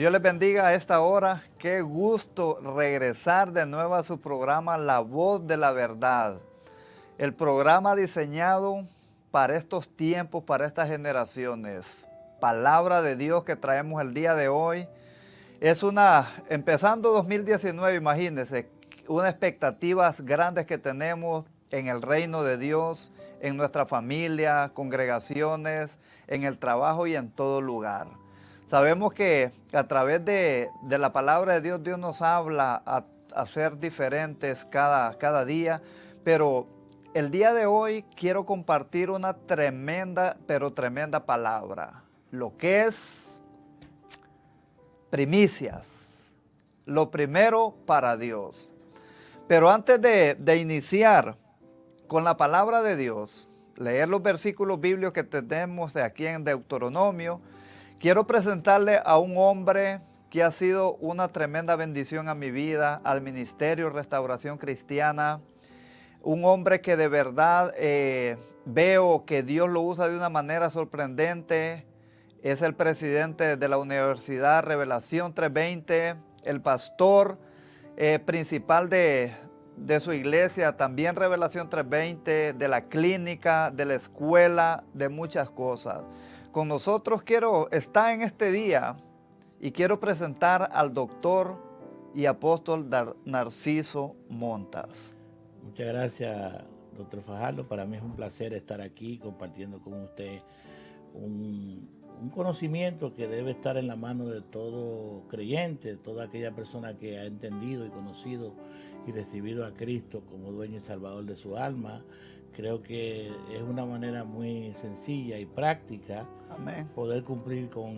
Dios les bendiga a esta hora. Qué gusto regresar de nuevo a su programa La Voz de la Verdad. El programa diseñado para estos tiempos, para estas generaciones. Palabra de Dios que traemos el día de hoy. Empezando 2019, imagínense, unas expectativas grandes que tenemos en el reino de Dios, en nuestra familia, congregaciones, en el trabajo y en todo lugar. Sabemos que a través de la palabra de Dios, Dios nos habla a ser diferentes cada día, pero el día de hoy quiero compartir una tremenda, pero tremenda palabra, lo que es primicias, lo primero para Dios. Pero antes de iniciar con la palabra de Dios, leer los versículos bíblicos que tenemos de aquí en Deuteronomio, quiero presentarle a un hombre que ha sido una tremenda bendición a mi vida, al Ministerio Restauración Cristiana. Un hombre que de verdad veo que Dios lo usa de una manera sorprendente. Es el presidente de la Universidad Revelación 320, el pastor principal de su iglesia, también Revelación 320, de la clínica, de la escuela, de muchas cosas. Con nosotros está en este día y quiero presentar al doctor y apóstol Narciso Montas. Muchas gracias, doctor Fajardo. Para mí es un placer estar aquí compartiendo con usted un conocimiento que debe estar en la mano de todo creyente, toda aquella persona que ha entendido y conocido y recibido a Cristo como dueño y salvador de su alma. Creo que es una manera muy sencilla y práctica. Amén. Poder cumplir con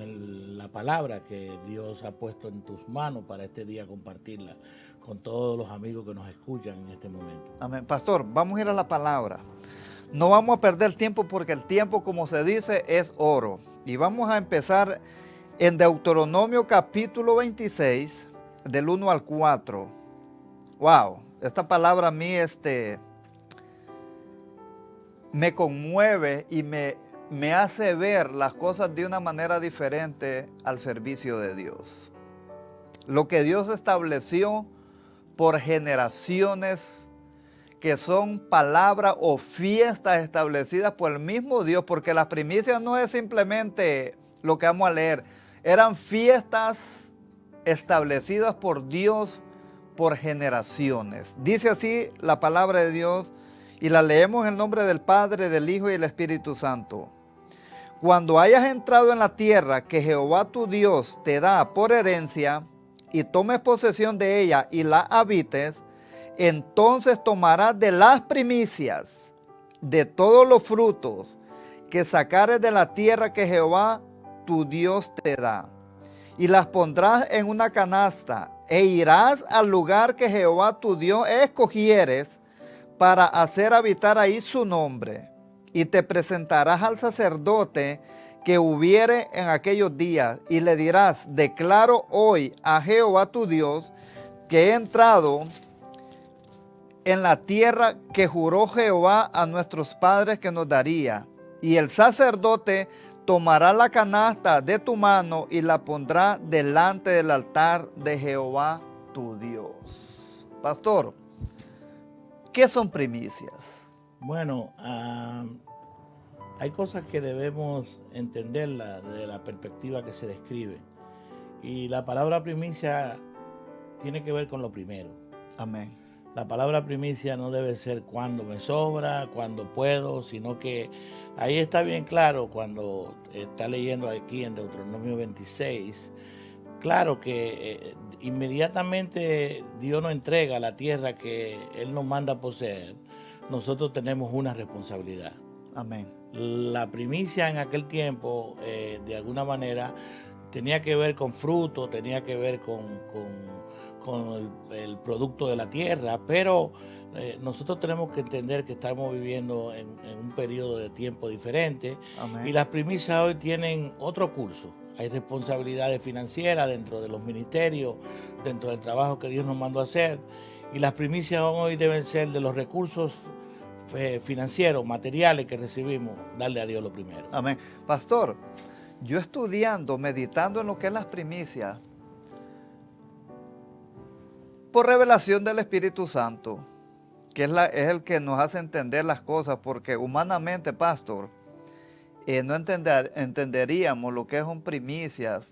la palabra que Dios ha puesto en tus manos para este día, compartirla con todos los amigos que nos escuchan en este momento. Amén. Pastor, vamos a ir a la palabra. No vamos a perder tiempo porque el tiempo, como se dice, es oro. Y vamos a empezar en Deuteronomio capítulo 26, del 1 al 4. Wow, esta palabra a mí me conmueve y me hace ver las cosas de una manera diferente al servicio de Dios. Lo que Dios estableció por generaciones, que son palabras o fiestas establecidas por el mismo Dios, porque las primicias no es simplemente lo que vamos a leer, eran fiestas establecidas por Dios por generaciones. Dice así la palabra de Dios y la leemos en el nombre del Padre, del Hijo y del Espíritu Santo. Cuando hayas entrado en la tierra que Jehová tu Dios te da por herencia y tomes posesión de ella y la habites, entonces tomarás de las primicias de todos los frutos que sacares de la tierra que Jehová tu Dios te da, y las pondrás en una canasta, e irás al lugar que Jehová tu Dios escogieres para hacer habitar ahí su nombre, y te presentarás al sacerdote que hubiere en aquellos días, y le dirás: declaro hoy a Jehová tu Dios que he entrado en la tierra que juró Jehová a nuestros padres que nos daría. Y el sacerdote tomará la canasta de tu mano y la pondrá delante del altar de Jehová tu Dios. Pastor, ¿qué son primicias? Bueno, hay cosas que debemos entenderla desde la perspectiva que se describe. Y la palabra primicia tiene que ver con lo primero. Amén. La palabra primicia no debe ser cuando me sobra, cuando puedo, sino que ahí está bien claro cuando está leyendo aquí en Deuteronomio 26, claro que inmediatamente Dios nos entrega la tierra que Él nos manda a poseer, nosotros tenemos una responsabilidad. Amén. La primicia en aquel tiempo, de alguna manera, tenía que ver con fruto, tenía que ver con el producto de la tierra, pero nosotros tenemos que entender que estamos viviendo en un periodo de tiempo diferente. Amén. Y las primicias hoy tienen otro curso. Hay responsabilidades financieras dentro de los ministerios, dentro del trabajo que Dios nos mandó a hacer, y las primicias hoy deben ser de los recursos financieros, materiales que recibimos, darle a Dios lo primero. Amén. Pastor, yo estudiando, meditando en lo que es las primicias, por revelación del Espíritu Santo, que es el que nos hace entender las cosas, porque humanamente, pastor, no entenderíamos lo que son primicias,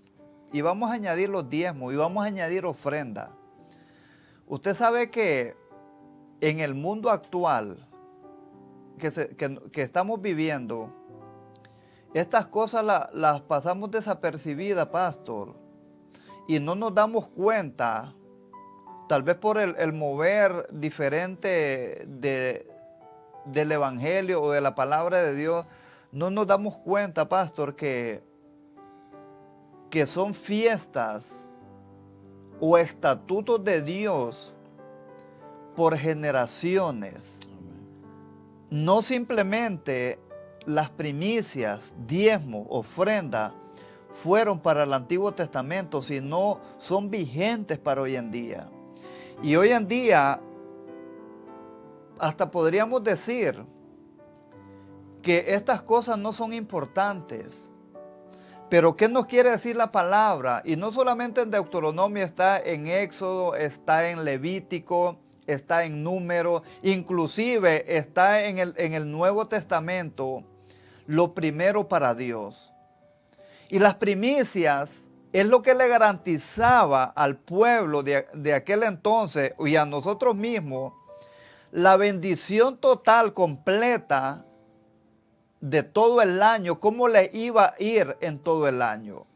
y vamos a añadir los diezmos, y vamos a añadir ofrenda. Usted sabe que en el mundo actual que estamos viviendo, estas cosas las pasamos desapercibidas, pastor, y no nos damos cuenta, tal vez por el mover diferente del Evangelio o de la palabra de Dios, no nos damos cuenta, pastor, que son fiestas o estatutos de Dios por generaciones. No simplemente las primicias, diezmo, ofrenda fueron para el Antiguo Testamento, sino son vigentes para hoy en día. Y hoy en día hasta podríamos decir que estas cosas no son importantes. Pero ¿qué nos quiere decir la palabra? Y no solamente en Deuteronomio, está en Éxodo, está en Levítico, está en Números, inclusive está en el Nuevo Testamento, lo primero para Dios. Y las primicias es lo que le garantizaba al pueblo de aquel entonces y a nosotros mismos la bendición total, completa de todo el año, cómo le iba a ir en todo el año.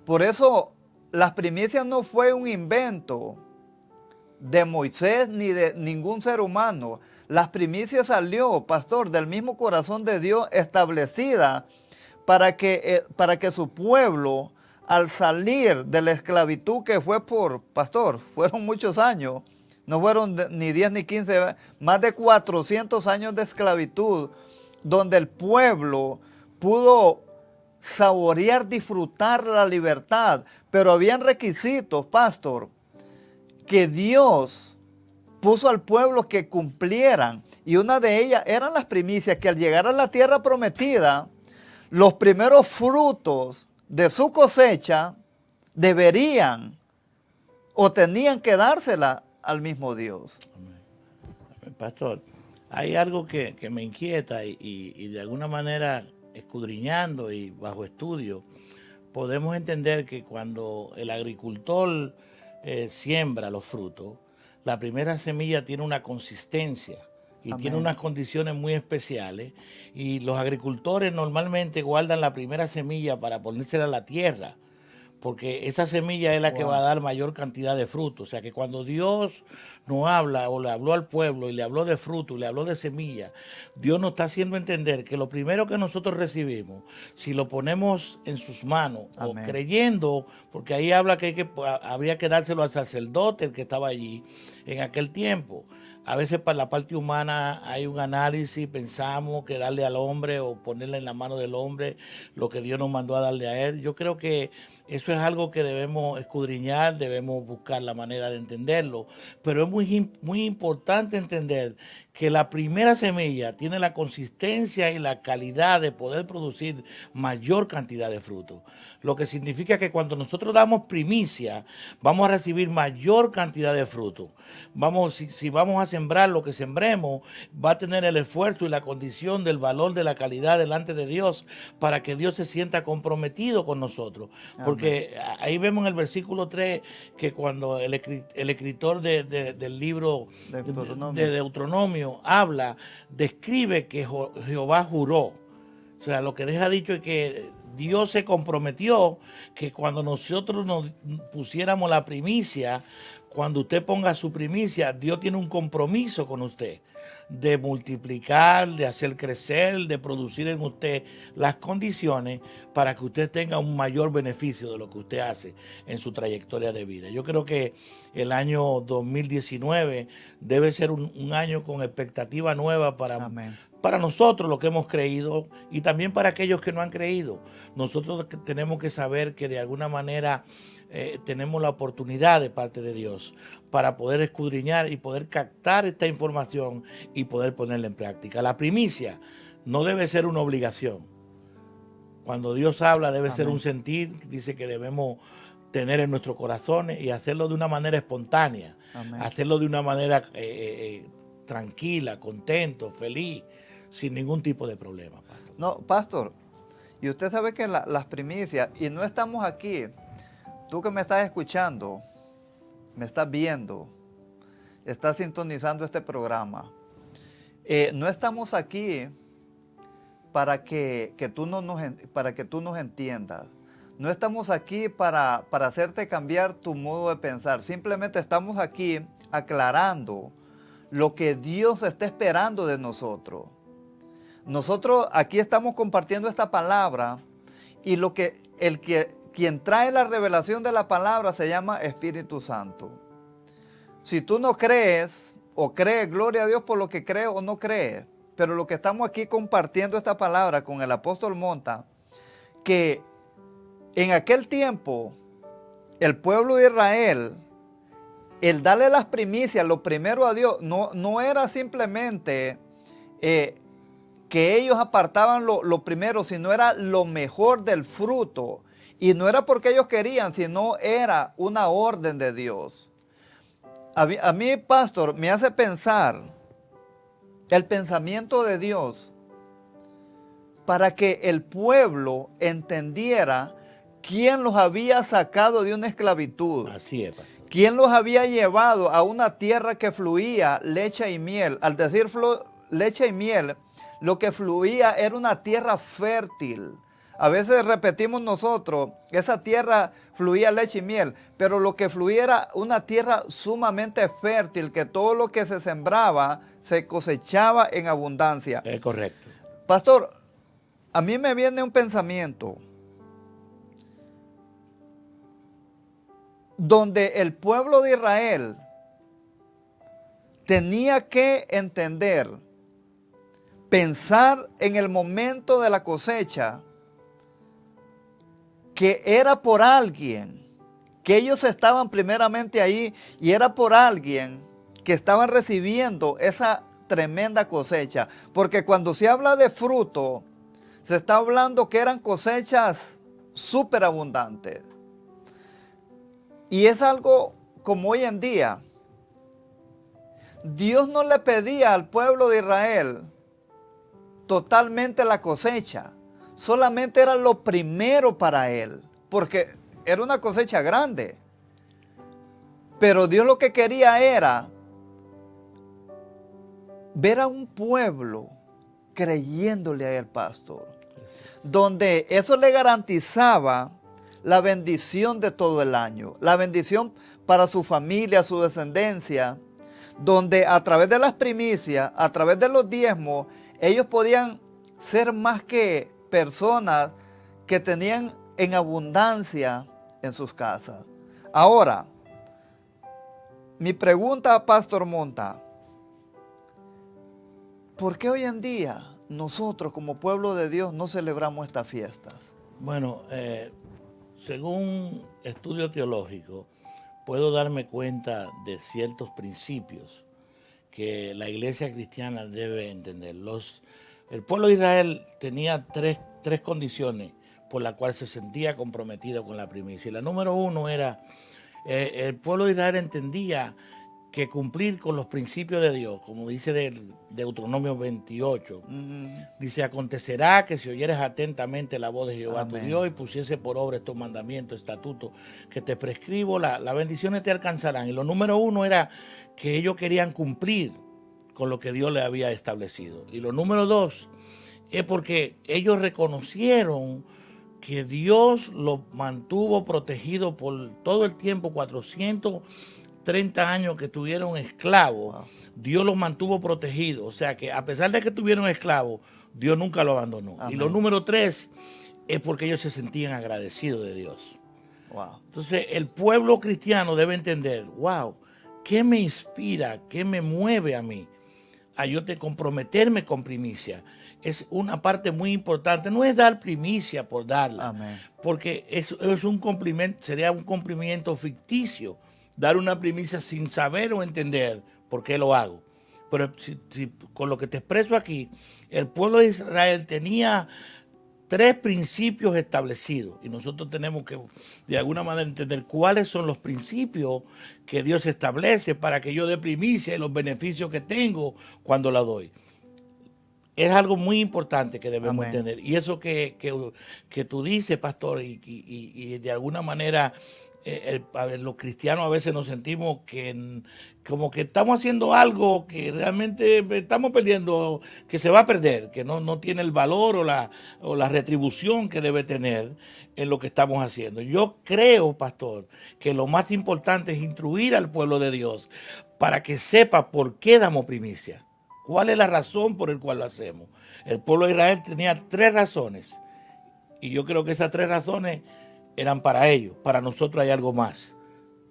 Por eso las primicias no fue un invento de Moisés ni de ningún ser humano. Las primicias salió, pastor, del mismo corazón de Dios, establecida para que su pueblo, al salir de la esclavitud que fue pastor, fueron muchos años, no fueron ni 10 ni 15, más de 400 años de esclavitud, donde el pueblo pudo saborear, disfrutar la libertad, pero habían requisitos, pastor, que Dios puso al pueblo que cumplieran, y una de ellas eran las primicias, que al llegar a la tierra prometida, los primeros frutos de su cosecha deberían o tenían que dársela al mismo Dios. Pastor, hay algo que me inquieta y de alguna manera, escudriñando y bajo estudio, podemos entender que cuando el agricultor siembra los frutos, la primera semilla tiene una consistencia y Amén. Tiene unas condiciones muy especiales, y los agricultores normalmente guardan la primera semilla para ponérsela a la tierra, porque esa semilla es la que va a dar mayor cantidad de frutos. O sea que cuando Dios nos habla o le habló al pueblo y le habló de fruto y le habló de semilla, Dios nos está haciendo entender que lo primero que nosotros recibimos, si lo ponemos en sus manos, Amén, o creyendo, porque ahí habla que habría que dárselo al sacerdote, el que estaba allí en aquel tiempo. A veces para la parte humana hay un análisis, pensamos que darle al hombre o ponerle en la mano del hombre lo que Dios nos mandó a darle a él. Yo creo que eso es algo que debemos escudriñar, debemos buscar la manera de entenderlo. Pero es muy importante entender que la primera semilla tiene la consistencia y la calidad de poder producir mayor cantidad de fruto. Lo que significa que cuando nosotros damos primicia, vamos a recibir mayor cantidad de fruto. Si vamos a sembrar lo que sembremos, va a tener el esfuerzo y la condición del valor de la calidad delante de Dios, para que Dios se sienta comprometido con nosotros. Amén. Porque ahí vemos en el versículo 3 que cuando el escritor del libro de Deuteronomio habla, describe que Jehová juró. O sea, lo que deja dicho es que Dios se comprometió que cuando nosotros nos pusiéramos la primicia, cuando usted ponga su primicia, Dios tiene un compromiso con usted de multiplicar, de hacer crecer, de producir en usted las condiciones para que usted tenga un mayor beneficio de lo que usted hace en su trayectoria de vida. Yo creo que el año 2019 debe ser un año con expectativa nueva para nosotros, lo que hemos creído, y también para aquellos que no han creído. Nosotros tenemos que saber que de alguna manera tenemos la oportunidad de parte de Dios para poder escudriñar y poder captar esta información y poder ponerla en práctica. La primicia no debe ser una obligación. Cuando Dios habla debe ser un sentir. Dice que debemos tener en nuestros corazones y hacerlo de una manera espontánea, Amén. hacerlo de una manera tranquila, contento, feliz, sin ningún tipo de problema, pastor. No, pastor, y usted sabe que las primicias, y no estamos aquí, tú que me estás escuchando, me estás viendo, estás sintonizando este programa, no estamos aquí para que tú nos entiendas. No estamos aquí para hacerte cambiar tu modo de pensar. Simplemente estamos aquí aclarando lo que Dios está esperando de nosotros. Nosotros aquí estamos compartiendo esta palabra y quien trae la revelación de la palabra se llama Espíritu Santo. Si tú no crees o crees, gloria a Dios por lo que crees o no crees, pero lo que estamos aquí compartiendo esta palabra con el apóstol Monta, que en aquel tiempo el pueblo de Israel, el darle las primicias, lo primero a Dios, no era simplemente que ellos apartaban lo primero, sino era lo mejor del fruto. Y no era porque ellos querían, sino era una orden de Dios. A mí, pastor, me hace pensar el pensamiento de Dios para que el pueblo entendiera quién los había sacado de una esclavitud. Así es, pastor. Quién los había llevado a una tierra que fluía leche y miel. Al decir leche y miel, lo que fluía era una tierra fértil. A veces repetimos nosotros, esa tierra fluía leche y miel, pero lo que fluía era una tierra sumamente fértil, que todo lo que se sembraba se cosechaba en abundancia. Es correcto. Pastor, a mí me viene un pensamiento donde el pueblo de Israel tenía que entender, pensar en el momento de la cosecha, que era por alguien, que ellos estaban primeramente ahí y era por alguien que estaban recibiendo esa tremenda cosecha. Porque cuando se habla de fruto, se está hablando que eran cosechas súper abundantes. Y es algo como hoy en día. Dios no le pedía al pueblo de Israel totalmente la cosecha. Solamente era lo primero para él, porque era una cosecha grande. Pero Dios lo que quería era ver a un pueblo creyéndole a él, pastor, donde eso le garantizaba la bendición de todo el año, la bendición para su familia, su descendencia, donde a través de las primicias, a través de los diezmos, ellos podían ser más que personas que tenían en abundancia en sus casas. Ahora, mi pregunta, Pastor Monta, ¿por qué hoy en día nosotros como pueblo de Dios no celebramos estas fiestas? Bueno, según estudio teológico, puedo darme cuenta de ciertos principios que la iglesia cristiana debe entender. El pueblo de Israel tenía tres condiciones por las cuales se sentía comprometido con la primicia. Y la número uno era, el pueblo de Israel entendía que cumplir con los principios de Dios, como dice Deuteronomio 28, dice, acontecerá que si oyeres atentamente la voz de Jehová tu Dios y pusiese por obra estos mandamientos, estatutos que te prescribo, las bendiciones te alcanzarán. Y lo número uno era que ellos querían cumplir con lo que Dios les había establecido. Y lo número dos es porque ellos reconocieron que Dios los mantuvo protegidos por todo el tiempo, 430 años que tuvieron esclavos. Wow. Dios los mantuvo protegidos. O sea que a pesar de que tuvieron esclavos, Dios nunca los abandonó. Amén. Y lo número tres es porque ellos se sentían agradecidos de Dios. Wow. Entonces el pueblo cristiano debe entender, wow, ¿qué me inspira? ¿Qué me mueve a mí? A yo comprometerme con primicia. Es una parte muy importante. No es dar primicia por darla. Amén. Porque es un cumplimiento, sería un cumplimiento ficticio. Dar una primicia sin saber o entender por qué lo hago. Pero si con lo que te expreso aquí, el pueblo de Israel tenía tres principios establecidos y nosotros tenemos que de alguna manera entender cuáles son los principios que Dios establece para que yo dé primicia y los beneficios que tengo cuando la doy. Es algo muy importante que debemos entender. Y eso que tú dices, pastor, y de alguna manera los cristianos a veces nos sentimos como que estamos haciendo algo que realmente estamos perdiendo, que se va a perder, que no tiene el valor o la retribución que debe tener en lo que estamos haciendo. Yo creo, pastor, que lo más importante es instruir al pueblo de Dios para que sepa por qué damos primicia. ¿Cuál es la razón por la cual lo hacemos? El pueblo de Israel tenía 3 razones. Y yo creo que esas 3 razones eran para ellos. Para nosotros hay algo más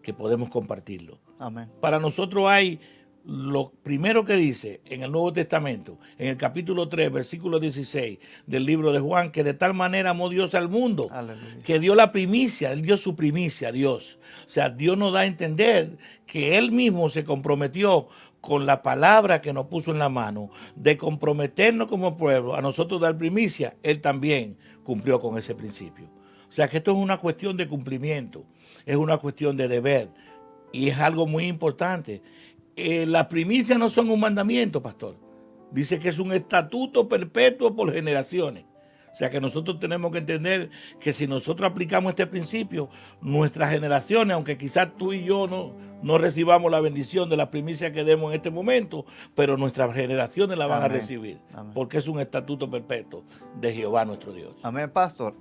que podemos compartirlo. Amén. Para nosotros hay lo primero que dice en el Nuevo Testamento, en el capítulo 3, versículo 16 del libro de Juan, que de tal manera amó Dios al mundo, aleluya, que dio la primicia, Él dio su primicia a Dios. O sea, Dios nos da a entender que Él mismo se comprometió con la palabra que nos puso en la mano, de comprometernos como pueblo, a nosotros dar primicia. Él también cumplió con ese principio. O sea que esto es una cuestión de cumplimiento, es una cuestión de deber, y es algo muy importante. Las primicias no son un mandamiento, pastor. Dice que es un estatuto perpetuo por generaciones. O sea que nosotros tenemos que entender que si nosotros aplicamos este principio, nuestras generaciones, aunque quizás tú y yo no recibamos la bendición de la primicia que demos en este momento, pero nuestras generaciones la van a recibir. Amén. Porque es un estatuto perpetuo de Jehová nuestro Dios. Amén, pastor.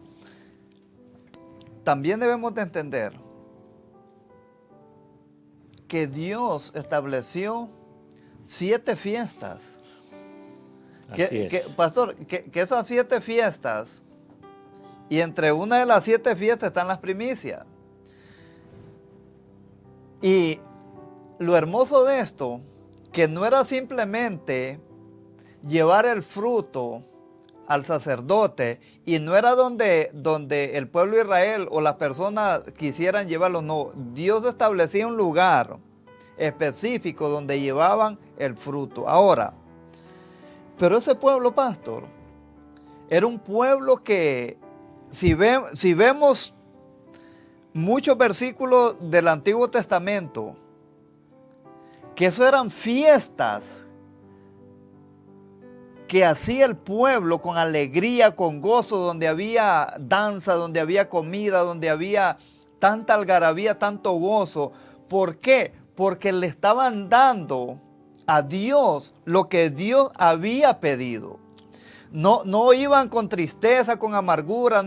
También debemos de entender que Dios estableció 7 fiestas. Pastor, que esas 7 fiestas, y entre una de las 7 fiestas están las primicias. Y lo hermoso de esto, que no era simplemente llevar el fruto al sacerdote, y no era donde el pueblo de Israel o las personas quisieran llevarlo, no. Dios establecía un lugar específico donde llevaban el fruto. Ahora, pero ese pueblo, pastor, era un pueblo que, si vemos muchos versículos del Antiguo Testamento, que eso eran fiestas que hacía el pueblo con alegría, con gozo, donde había danza, donde había comida, donde había tanta algarabía, tanto gozo. ¿Por qué? Porque le estaban dando a Dios lo que Dios había pedido. No iban con tristeza, con amargura,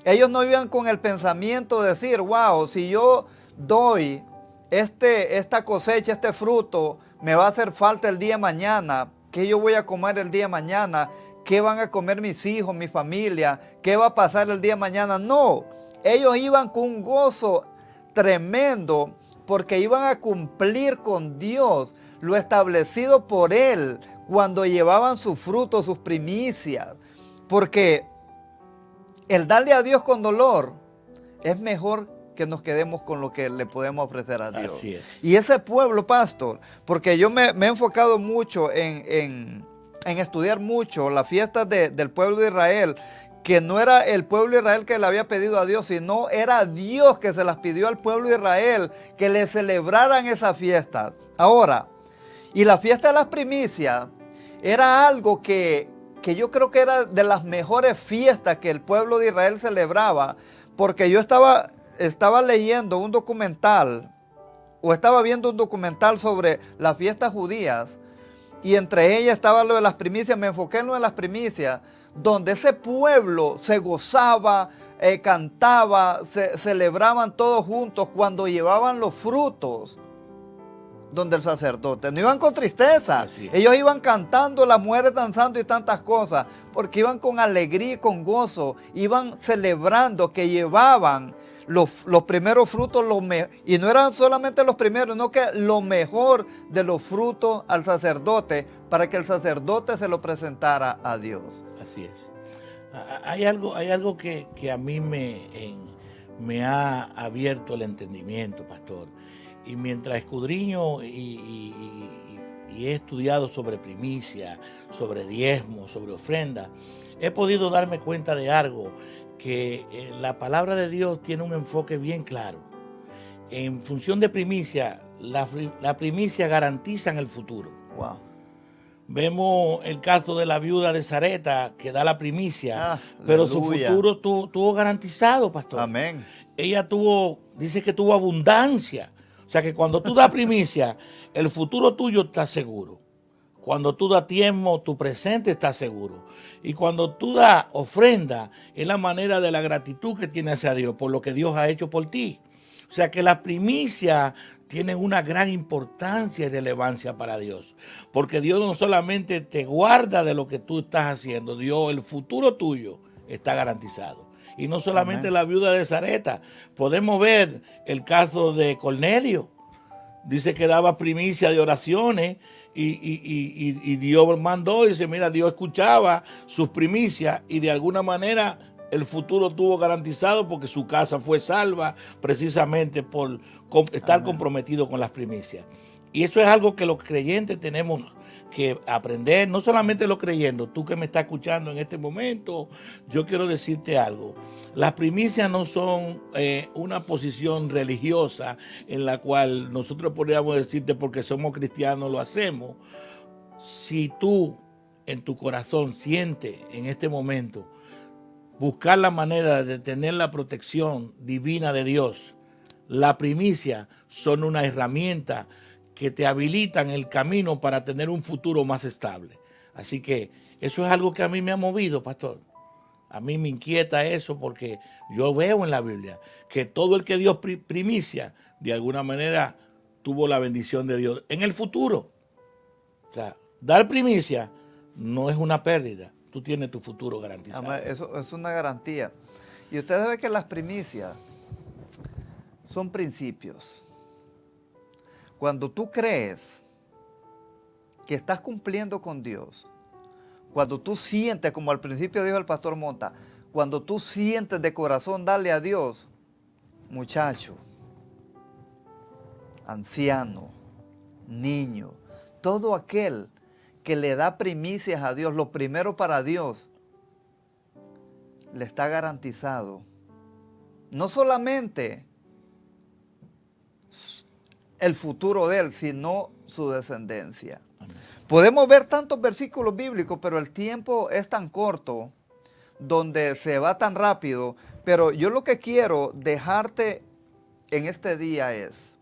ellos no iban con el pensamiento de decir, wow, si yo doy esta cosecha, este fruto, me va a hacer falta el día de mañana. ¿Qué yo voy a comer el día de mañana? ¿Qué van a comer mis hijos, mi familia? ¿Qué va a pasar el día de mañana? No, ellos iban con un gozo tremendo porque iban a cumplir con Dios lo establecido por Él cuando llevaban sus frutos, sus primicias. Porque el darle a Dios con dolor es mejor que nos quedemos con lo que le podemos ofrecer a Dios. Así es. Y ese pueblo, pastor, porque yo me he enfocado mucho en estudiar mucho las fiestas del pueblo de Israel, que no era el pueblo de Israel que le había pedido a Dios, sino era Dios que se las pidió al pueblo de Israel, que le celebraran esas fiestas. Ahora, y la fiesta de las primicias era algo que yo creo que era de las mejores fiestas que el pueblo de Israel celebraba, porque yo estaba leyendo un documental, o estaba viendo un documental sobre las fiestas judías, y entre ellas estaba lo de las primicias. Me enfoqué en lo de las primicias, donde ese pueblo se gozaba, cantaba, celebraban todos juntos cuando llevaban los frutos donde el sacerdote. No iban con tristeza, ellos iban cantando, las mujeres danzando y tantas cosas, porque iban con alegría y con gozo, iban celebrando que llevaban los primeros frutos, y no eran solamente los primeros, sino que lo mejor de los frutos al sacerdote, para que el sacerdote se lo presentara a Dios. Así es. Hay algo que a mí me ha abierto el entendimiento, pastor. Y mientras escudriño y he estudiado sobre primicia, sobre diezmo, sobre ofrenda, he podido darme cuenta de algo, que la palabra de Dios tiene un enfoque bien claro. En función de primicia, la primicia garantiza el futuro. Wow. Vemos el caso de la viuda de Sarepta, que da la primicia, pero aleluya. su futuro tuvo garantizado, pastor. Amén. Ella dice que tuvo abundancia. O sea que cuando tú das primicia, el futuro tuyo está seguro. Cuando tú das diezmo, tu presente está seguro. Y cuando tú das ofrenda, es la manera de la gratitud que tienes hacia Dios por lo que Dios ha hecho por ti. O sea que las primicias tienen una gran importancia y relevancia para Dios. Porque Dios no solamente te guarda de lo que tú estás haciendo, Dios, el futuro tuyo está garantizado. Y no solamente la viuda de Sarepta, podemos ver el caso de Cornelio. Dice que daba primicia de oraciones y Dios mandó, dice, mira, Dios escuchaba sus primicias y de alguna manera el futuro tuvo garantizado porque su casa fue salva precisamente por estar comprometido con las primicias. Y eso es algo que los creyentes tenemos que aprender, no solamente los creyentes, tú que me estás escuchando en este momento, yo quiero decirte algo. Las primicias no son una posición religiosa en la cual nosotros podríamos decirte porque somos cristianos lo hacemos. Si tú en tu corazón sientes en este momento buscar la manera de tener la protección divina de Dios, la primicia son una herramienta que te habilitan el camino para tener un futuro más estable. Así que eso es algo que a mí me ha movido, pastor. A mí me inquieta eso porque yo veo en la Biblia que todo el que dio primicia, de alguna manera, tuvo la bendición de Dios en el futuro. O sea, dar primicia no es una pérdida. Tú tienes tu futuro garantizado. Eso es una garantía. Y ustedes ven que las primicias son principios. Cuando tú crees que estás cumpliendo con Dios, cuando tú sientes, como al principio dijo el pastor Monta, cuando tú sientes de corazón darle a Dios, muchacho, anciano, niño, todo aquel que le da primicias a Dios, lo primero para Dios, le está garantizado. No solamente el futuro de él, sino su descendencia. Amén. Podemos ver tantos versículos bíblicos, pero el tiempo es tan corto, donde se va tan rápido. Pero yo lo que quiero dejarte en este día es,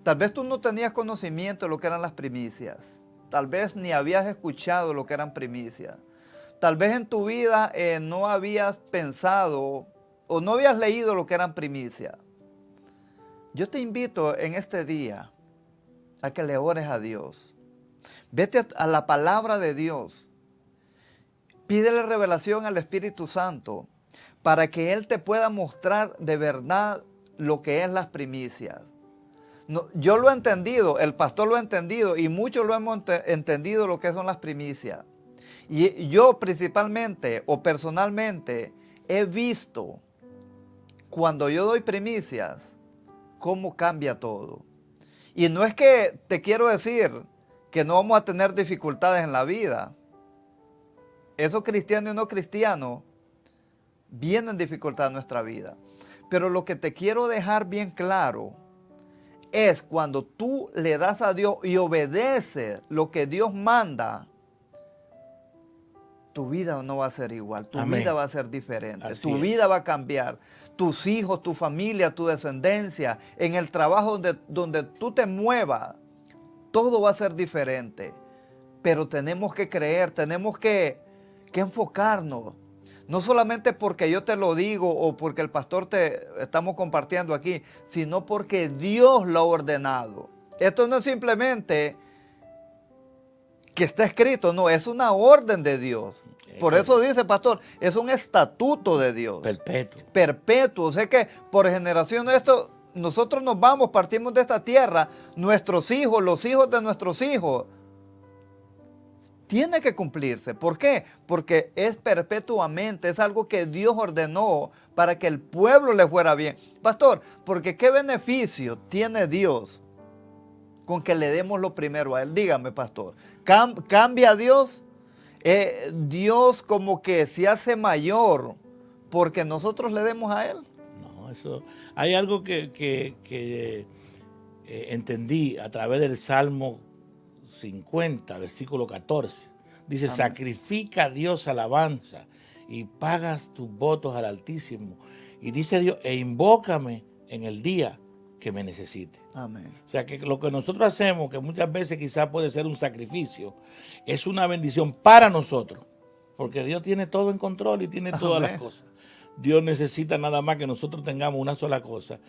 tal vez tú no tenías conocimiento de lo que eran las primicias, tal vez ni habías escuchado lo que eran primicias, tal vez en tu vida no habías pensado o no habías leído lo que eran primicias. Yo te invito en este día a que le ores a Dios. Vete a la palabra de Dios. Pídele revelación al Espíritu Santo para que Él te pueda mostrar de verdad lo que es las primicias. No, yo lo he entendido, el pastor lo ha entendido y muchos lo hemos entendido lo que son las primicias. Y yo principalmente o personalmente he visto cuando yo doy primicias, cómo cambia todo. Y no es que te quiero decir que no vamos a tener dificultades en la vida. Eso cristiano y no cristiano vienen dificultades en nuestra vida. Pero lo que te quiero dejar bien claro es cuando tú le das a Dios y obedeces lo que Dios manda, tu vida no va a ser igual, tu Amén. Vida va a ser diferente, Así tu es. vida va a cambiar, tus hijos, tu familia, tu descendencia, en el trabajo donde tú te muevas, todo va a ser diferente. Pero tenemos que creer, tenemos que enfocarnos, no solamente porque yo te lo digo o porque el pastor te estamos compartiendo aquí, sino porque Dios lo ha ordenado. Esto no es simplemente que está escrito, no, es una orden de Dios. Por eso dice, pastor, es un estatuto de Dios. Perpetuo. Perpetuo. O sea que por generación esto, nosotros nos vamos, partimos de esta tierra, nuestros hijos, los hijos de nuestros hijos, tiene que cumplirse. ¿Por qué? Porque es perpetuamente, es algo que Dios ordenó para que el pueblo le fuera bien. Pastor, porque ¿qué beneficio tiene Dios con que le demos lo primero a Él? Dígame, pastor, ¿cambia a Dios Dios como que se hace mayor porque nosotros le demos a Él. No, eso, hay algo que entendí a través del Salmo 50, versículo 14. Dice, amén. Sacrifica a Dios alabanza y pagas tus votos al Altísimo. Y dice Dios, e invócame en el día que me necesite. Amén. O sea, que lo que nosotros hacemos, que muchas veces quizás puede ser un sacrificio, es una bendición para nosotros. Porque Dios tiene todo en control y tiene todas las cosas. Dios necesita nada más que nosotros tengamos una sola cosa.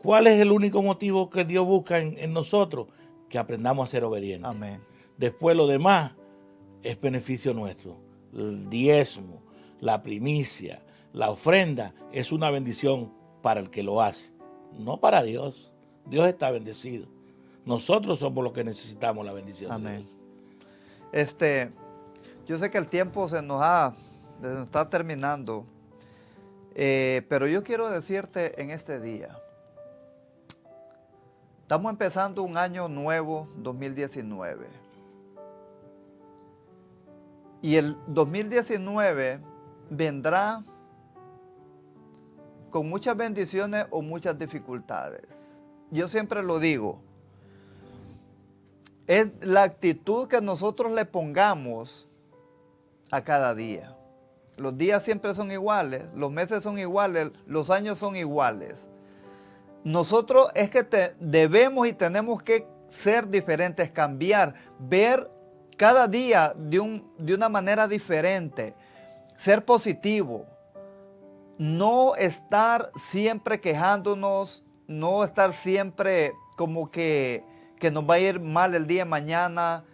¿Cuál es el único motivo que Dios busca en nosotros? Que aprendamos a ser obedientes. Amén. Después lo demás es beneficio nuestro. El diezmo, la primicia, la ofrenda es una bendición para el que lo hace, no para Dios. Dios está bendecido. Nosotros somos los que necesitamos la bendición. Amén. De Dios. Yo sé que el tiempo se nos está terminando, pero yo quiero decirte en este día, estamos empezando un año nuevo, 2019. Y el 2019 vendrá con muchas bendiciones o muchas dificultades. Yo siempre lo digo, es la actitud que nosotros le pongamos a cada día. Los días siempre son iguales, los meses son iguales, los años son iguales. Nosotros es que debemos y tenemos que ser diferentes, cambiar, ver cada día de una manera diferente, ser positivo, no estar siempre quejándonos, no estar siempre como que nos va a ir mal el día de mañana.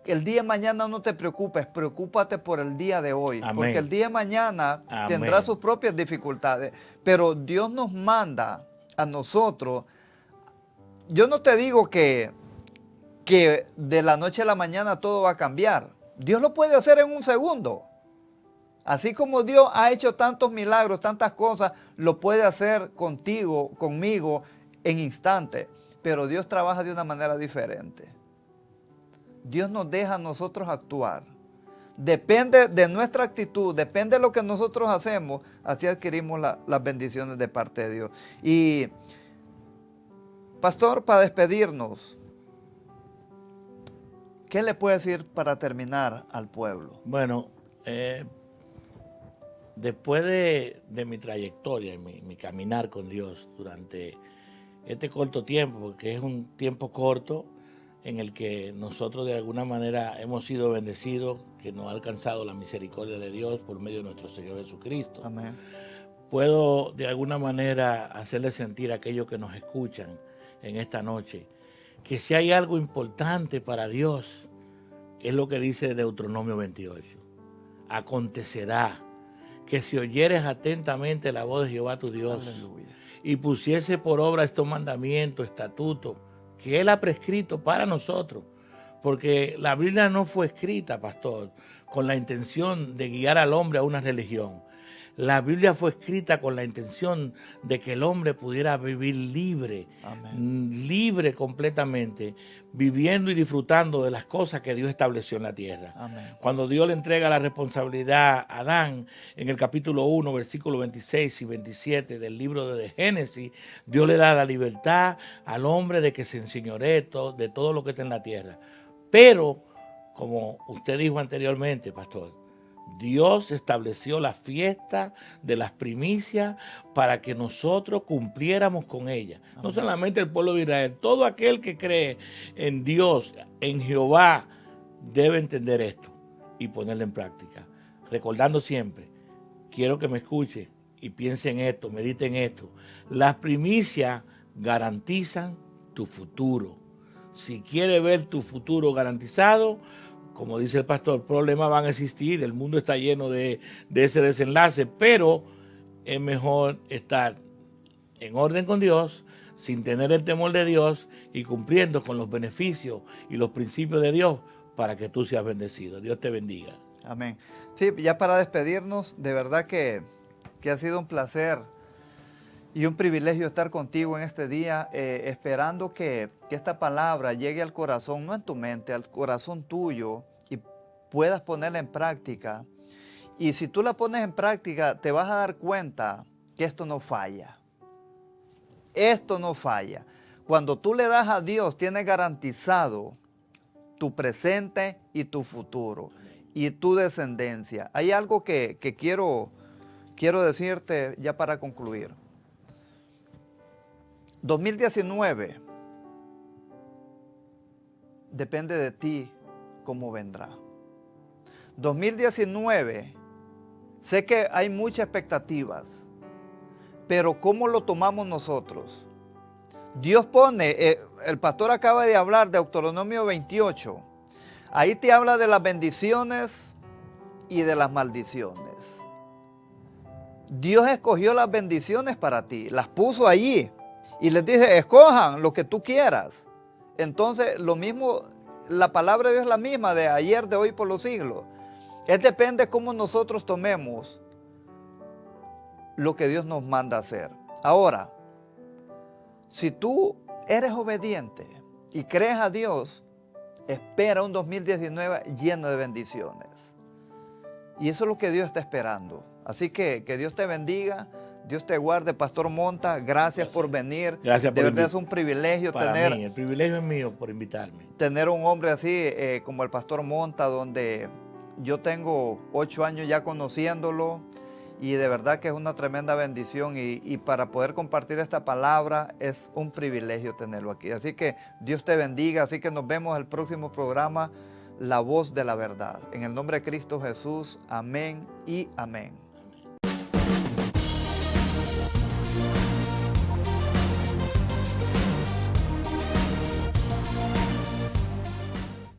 El día de mañana no te preocupes, preocúpate por el día de hoy. Amén. Porque el día de mañana tendrá sus propias dificultades. Pero Dios nos manda a nosotros. Yo no te digo que de la noche a la mañana todo va a cambiar. Dios lo puede hacer en un segundo. Así como Dios ha hecho tantos milagros, tantas cosas, lo puede hacer contigo, conmigo, en instante. Pero Dios trabaja de una manera diferente. Dios nos deja a nosotros actuar. Depende de nuestra actitud, depende de lo que nosotros hacemos, así adquirimos las bendiciones de parte de Dios. Y, pastor, para despedirnos, ¿qué le puede decir para terminar al pueblo? Bueno, después de mi trayectoria, mi caminar con Dios durante este corto tiempo, porque es un tiempo corto, en el que nosotros de alguna manera hemos sido bendecidos, que nos ha alcanzado la misericordia de Dios por medio de nuestro Señor Jesucristo. Amén. Puedo de alguna manera hacerle sentir a aquellos que nos escuchan en esta noche, que si hay algo importante para Dios, es lo que dice Deuteronomio 28. Acontecerá que si oyeres atentamente la voz de Jehová tu Dios, aleluya, y pusiese por obra estos mandamientos, estatutos, que Él ha prescrito para nosotros, porque la Biblia no fue escrita, pastor, con la intención de guiar al hombre a una religión. La Biblia fue escrita con la intención de que el hombre pudiera vivir libre, amén, libre completamente, viviendo y disfrutando de las cosas que Dios estableció en la tierra. Amén. Cuando Dios le entrega la responsabilidad a Adán, en el capítulo 1, versículos 26 y 27 del libro de Génesis, Dios le da la libertad al hombre de que se enseñoree de todo lo que está en la tierra. Pero, como usted dijo anteriormente, pastor, Dios estableció la fiesta de las primicias para que nosotros cumpliéramos con ella. Amén. No solamente el pueblo de Israel, todo aquel que cree en Dios, en Jehová, debe entender esto y ponerlo en práctica. Recordando siempre, quiero que me escuche y piense en esto, medite en esto. Las primicias garantizan tu futuro. Si quieres ver tu futuro garantizado, como dice el pastor, problemas van a existir, el mundo está lleno de ese desenlace, pero es mejor estar en orden con Dios, sin tener el temor de Dios y cumpliendo con los beneficios y los principios de Dios para que tú seas bendecido. Dios te bendiga. Amén. Sí, ya para despedirnos, de verdad que ha sido un placer y un privilegio estar contigo en este día, esperando que esta palabra llegue al corazón, no en tu mente, al corazón tuyo, y puedas ponerla en práctica. Y si tú la pones en práctica, te vas a dar cuenta que esto no falla. Esto no falla. Cuando tú le das a Dios, tienes garantizado tu presente y tu futuro y tu descendencia. Hay algo que quiero decirte ya para concluir. 2019 depende de ti cómo vendrá. 2019, sé que hay muchas expectativas, pero ¿cómo lo tomamos nosotros? Dios pone, el pastor acaba de hablar de Deuteronomio 28, ahí te habla de las bendiciones y de las maldiciones. Dios escogió las bendiciones para ti, las puso allí y les dice, escojan lo que tú quieras. Entonces, lo mismo, la palabra de Dios es la misma de ayer, de hoy, por los siglos. Depende cómo nosotros tomemos lo que Dios nos manda hacer. Ahora, si tú eres obediente y crees a Dios, espera un 2019 lleno de bendiciones. Y eso es lo que Dios está esperando. Así que Dios te bendiga, Dios te guarde. Pastor Monta, gracias por venir. Gracias por de verdad es un privilegio para mí, el privilegio es mío por invitarme. Tener un hombre así como el Pastor Monta, donde yo tengo 8 años ya conociéndolo y de verdad que es una tremenda bendición y para poder compartir esta palabra es un privilegio tenerlo aquí. Así que Dios te bendiga, así que nos vemos en el próximo programa, La Voz de la Verdad. En el nombre de Cristo Jesús, amén y amén.